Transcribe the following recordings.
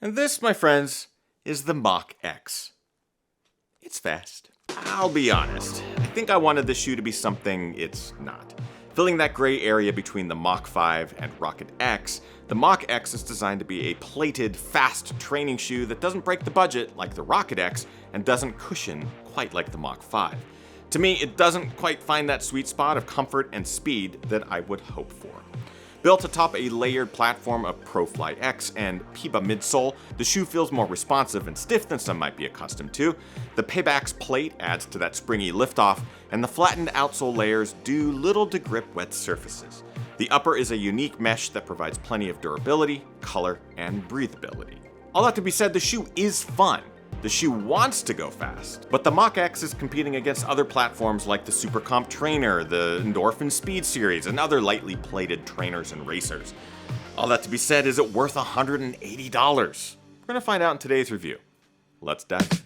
And this, my friends, is the Mach X. It's fast. I'll be honest. I think I wanted this shoe to be something it's not. Filling that gray area between the Mach 5 and Rocket X, the Mach X is designed to be a plated, fast training shoe that doesn't break the budget like the Rocket X and doesn't cushion quite like the Mach 5. To me, it doesn't quite find that sweet spot of comfort and speed that I would hope for. Built atop a layered platform of ProFly X and Peba midsole, the shoe feels more responsive and stiff than some might be accustomed to. The pebax plate adds to that springy liftoff, and the flattened outsole layers do little to grip wet surfaces. The upper is a unique mesh that provides plenty of durability, color, and breathability. All that to be said, the shoe is fun. The shoe wants to go fast, but the Mach X is competing against other platforms like the Supercomp Trainer, the Endorphin Speed Series, and other lightly plated trainers and racers. All that to be said, is it worth $180? We're gonna find out in today's review. Let's dive in.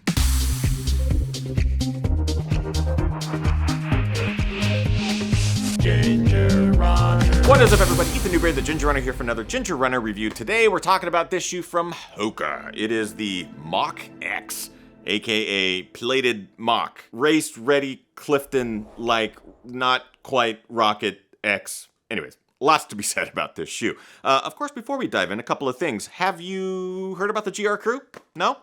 Ginger Runner. What is up, everybody? Ethan Newberry, the Ginger Runner, here for another Ginger Runner review. Today, we're talking about this shoe from Hoka. It is the Mach X, aka plated Mach. Race ready Clifton, like not quite Rocket X. Anyways, lots to be said about this shoe. Of course, before we dive in, a couple of things. Have you heard about the GR Crew? No?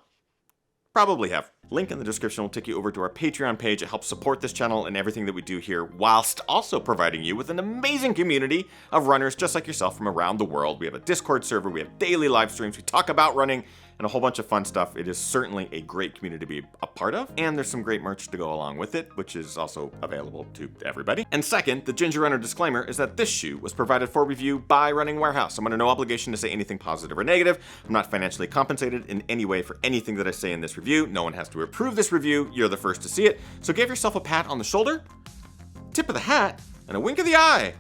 Probably have. Link in the description will take you over to our Patreon page. It helps support this channel and everything that we do here, whilst also providing you with an amazing community of runners just like yourself from around the world. We have a Discord server, we have daily live streams, we talk about running, and a whole bunch of fun stuff. It is certainly a great community to be a part of, and there's some great merch to go along with it, which is also available to everybody. And second, the Ginger Runner disclaimer is that this shoe was provided for review by Running Warehouse. I'm under no obligation to say anything positive or negative. I'm not financially compensated in any way for anything that I say in this review. No one has to approve this review. You're the first to see it. So give yourself a pat on the shoulder, tip of the hat, and a wink of the eye.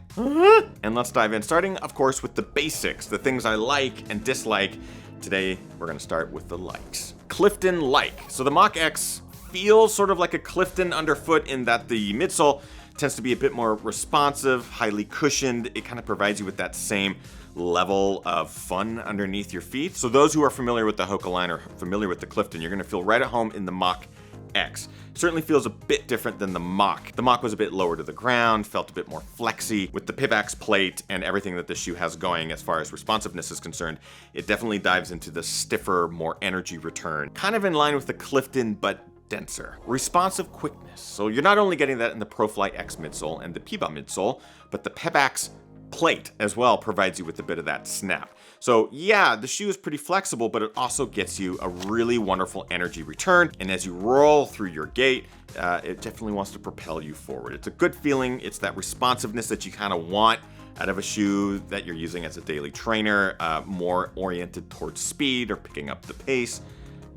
And let's dive in, starting, of course, with the basics, the things I like and dislike. Today, we're gonna start with the likes. Clifton-like. So the Mach X feels sort of like a Clifton underfoot in that the midsole tends to be a bit more responsive, highly cushioned. It kind of provides you with that same level of fun underneath your feet. So those who are familiar with the Hoka line or familiar with the Clifton, you're gonna feel right at home in the Mach X. Certainly feels a bit different than the Mach. The Mach was a bit lower to the ground, felt a bit more flexy. With the pebax plate and everything that this shoe has going as far as responsiveness is concerned, it definitely dives into the stiffer, more energy return. Kind of in line with the Clifton, but denser. Responsive quickness. So you're not only getting that in the ProFly X midsole and the Peba midsole, but the pebax plate as well provides you with a bit of that snap. So yeah, the shoe is pretty flexible, but it also gets you a really wonderful energy return. And as you roll through your gait, it definitely wants to propel you forward. It's a good feeling. It's that responsiveness that you kind of want out of a shoe that you're using as a daily trainer, more oriented towards speed or picking up the pace.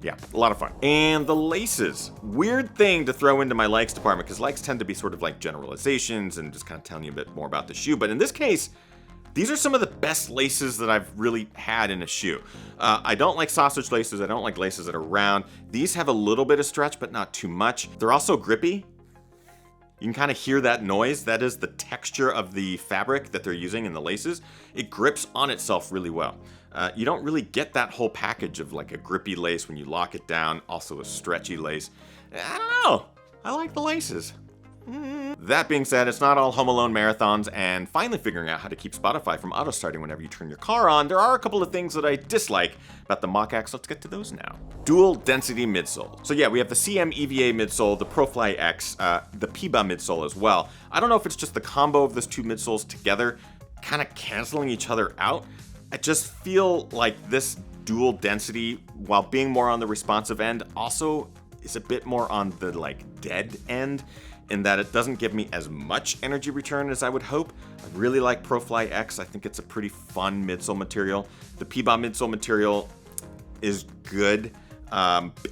Yeah, a lot of fun. And the laces. Weird thing to throw into my likes department, because likes tend to be sort of like generalizations and just kind of telling you a bit more about the shoe. But in this case, these are some of the best laces that I've really had in a shoe. I don't like sausage laces. I don't like laces that are round. These have a little bit of stretch, but not too much. They're also grippy. You can kind of hear that noise. That is the texture of the fabric that they're using in the laces. It grips on itself really well. You don't really get that whole package of like a grippy lace when you lock it down, also a stretchy lace. I don't know. I like the laces. That being said, it's not all Home Alone marathons and finally figuring out how to keep Spotify from auto-starting whenever you turn your car on. There are a couple of things that I dislike about the Mach X. Let's get to those now. Dual density midsole. So yeah, we have the CM EVA midsole, the ProFly X, the Peba midsole as well. I don't know if it's just the combo of those two midsoles together kind of canceling each other out. I just feel like this dual density, while being more on the responsive end, also is a bit more on the like dead end, in that it doesn't give me as much energy return as I would hope. I really like ProFly X. I think it's a pretty fun midsole material. The Peba midsole material is good,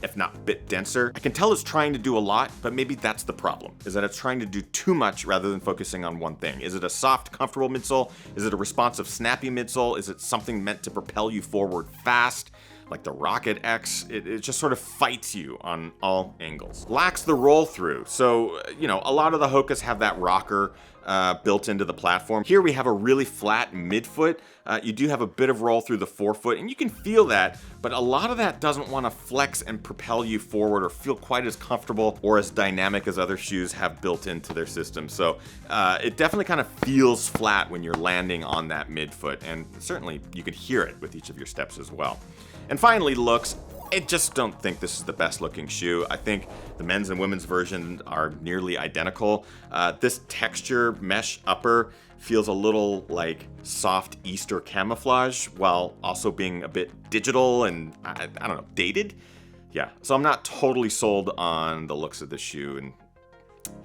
if not a bit denser. I can tell it's trying to do a lot, but maybe that's the problem, is that it's trying to do too much rather than focusing on one thing. Is it a soft, comfortable midsole? Is it a responsive, snappy midsole? Is it something meant to propel you forward fast? like the Rocket X, it just sort of fights you on all angles. Lacks the roll through. So, a lot of the Hokas have that rocker built into the platform. Here we have a really flat midfoot. You do have a bit of roll through the forefoot, and you can feel that, but a lot of that doesn't want to flex and propel you forward or feel quite as comfortable or as dynamic as other shoes have built into their system. So it definitely kind of feels flat when you're landing on that midfoot, and certainly you could hear it with each of your steps as well. And finally, looks. I just don't think this is the best looking shoe. I think the men's and women's version are nearly identical. This texture mesh upper feels a little like soft Easter camouflage while also being a bit digital and, I don't know, dated? Yeah, so I'm not totally sold on the looks of this shoe, and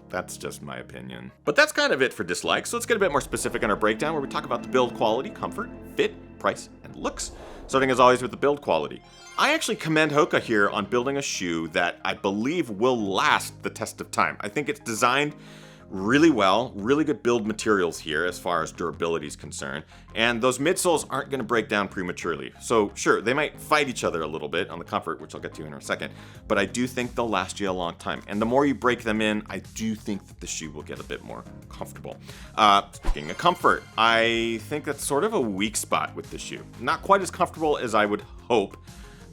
that's just my opinion. But that's kind of it for dislikes, so let's get a bit more specific on our breakdown where we talk about the build quality, comfort, fit, price, and looks. Starting as always with the build quality. I actually commend Hoka here on building a shoe that I believe will last the test of time. I think it's designed really well, really good build materials here as far as durability is concerned, and those midsoles aren't going to break down prematurely. So sure, they might fight each other a little bit on the comfort, which I'll get to in a second, but I do think they'll last you a long time. And the more you break them in, I do think that the shoe will get a bit more comfortable. Speaking of comfort, I think that's sort of a weak spot with the shoe. Not quite as comfortable as I would hope,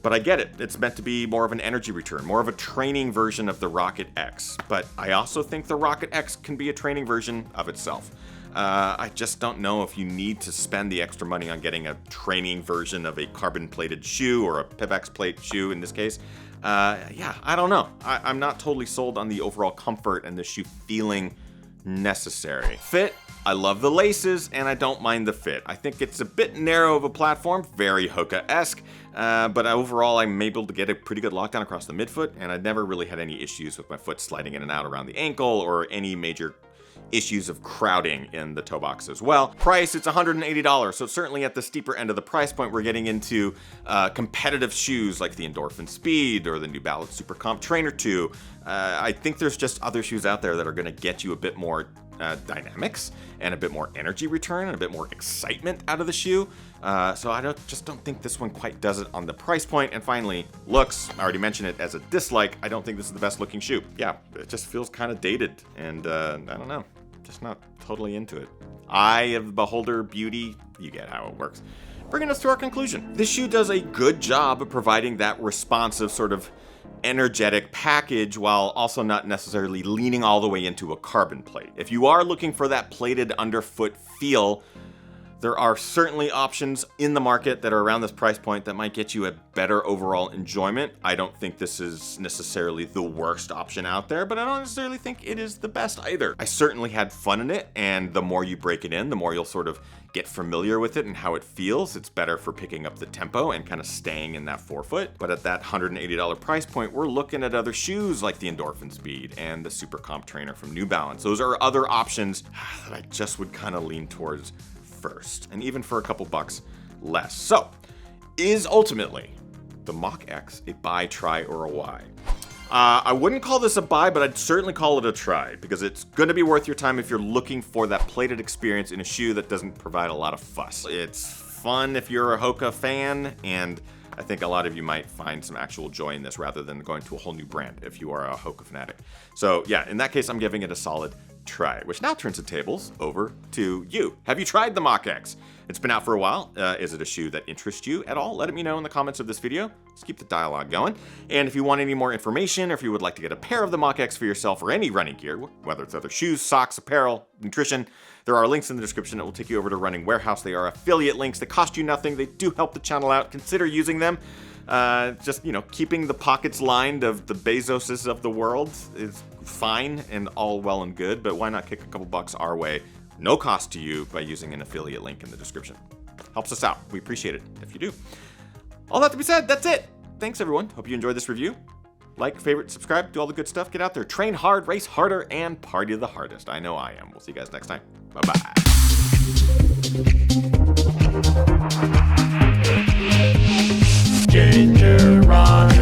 but I get it. It's meant to be more of an energy return, more of a training version of the Rocket X. But I also think the Rocket X can be a training version of itself. I just don't know if you need to spend the extra money on getting a training version of a carbon-plated shoe or a pebax plate shoe in this case. Yeah, I don't know. I'm not totally sold on the overall comfort and the shoe feeling necessary. Fit. I love the laces, and I don't mind the fit. I think it's a bit narrow of a platform, very Hoka-esque, but overall I'm able to get a pretty good lockdown across the midfoot, and I've never really had any issues with my foot sliding in and out around the ankle or any major issues of crowding in the toe box as well. Price, it's $180, so certainly at the steeper end of the price point, we're getting into competitive shoes like the Endorphin Speed or the New Balance Super Comp Trainer 2. I think there's just other shoes out there that are gonna get you a bit more dynamics and a bit more energy return and a bit more excitement out of the shoe. So I just don't think this one quite does it on the price point. And finally, looks. I already mentioned it as a dislike. I don't think this is the best looking shoe. Yeah, it just feels kind of dated, and I don't know, just not totally into it. Eye of the beholder, beauty, you get how it works. Bringing us to our conclusion. This shoe does a good job of providing that responsive sort of energetic package while also not necessarily leaning all the way into a carbon plate. If you are looking for that plated underfoot feel, there are certainly options in the market that are around this price point that might get you a better overall enjoyment. I don't think this is necessarily the worst option out there, but I don't necessarily think it is the best either. I certainly had fun in it, and the more you break it in, the more you'll sort of get familiar with it and how it feels. It's better for picking up the tempo and kind of staying in that forefoot. But at that $180 price point, we're looking at other shoes like the Endorphin Speed and the Super Comp Trainer from New Balance. Those are other options that I just would kind of lean towards first, and even for a couple bucks less. So, is ultimately the Mach X a buy, try, or a why? I wouldn't call this a buy, but I'd certainly call it a try, because it's going to be worth your time if you're looking for that plated experience in a shoe that doesn't provide a lot of fuss. It's fun if you're a Hoka fan, and I think a lot of you might find some actual joy in this rather than going to a whole new brand if you are a Hoka fanatic. So yeah, in that case, I'm giving it a solid try, which now turns the tables over to you. Have you tried the Mach X? It's been out for a while. Is it a shoe that interests you at all? Let me know in the comments of this video. Let's keep the dialogue going. And if you want any more information, or if you would like to get a pair of the Mach X for yourself or any running gear, whether it's other shoes, socks, apparel, nutrition, there are links in the description that will take you over to Running Warehouse. They are affiliate links. They cost you nothing. They do help the channel out. Consider using them. Just, keeping the pockets lined of the Bezoses of the world is fine and all well and good, but why not kick a couple bucks our way? No cost to you by using an affiliate link in the description. Helps us out. We appreciate it if you do. All that to be said, that's it. Thanks, everyone. Hope you enjoyed this review. Like, favorite, subscribe, do all the good stuff. Get out there, train hard, race harder, and party the hardest. I know I am. We'll see you guys next time. Bye-bye. Ginger Run.